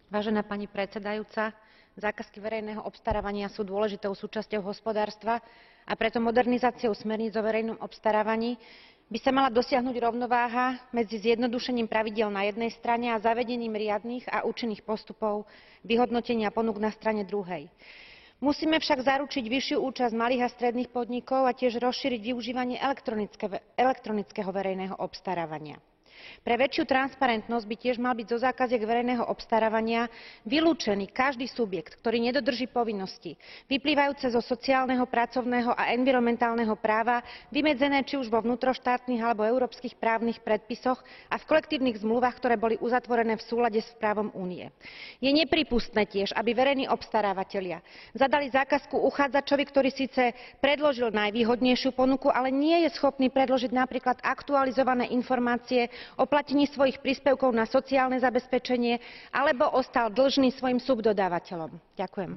Vážená pani predsedajúca, zákazky verejného obstarávania sú dôležitou súčasťou hospodárstva a preto modernizáciou smerníc o verejnom obstarávaní by sa mala dosiahnuť rovnováha medzi zjednodušením pravidiel na jednej strane a zavedením riadnych a účinných postupov vyhodnotenia ponúk na strane druhej. Musíme však zaručiť vyššiu účasť malých a stredných podnikov a tiež rozšíriť využívanie elektronického verejného obstarávania. Pre väčšiu transparentnosť by tiež mal byť zo zákaziek verejného obstarávania vylúčený každý subjekt, ktorý nedodrží povinnosti vyplývajúce zo sociálneho, pracovného a environmentálneho práva vymedzené či už vo vnútroštátnych alebo európskych právnych predpisoch a v kolektívnych zmluvách, ktoré boli uzatvorené v súlade s právom Únie. Je neprípustné tiež, aby verejní obstarávatelia zadali zákazku uchádzačovi, ktorý síce predložil najvýhodnejšiu ponuku, ale nie je schopný predložiť napríklad aktualizované informácie o platení svojich príspevkov na sociálne zabezpečenie alebo ostal dlžný svojim subdodávateľom. Ďakujem.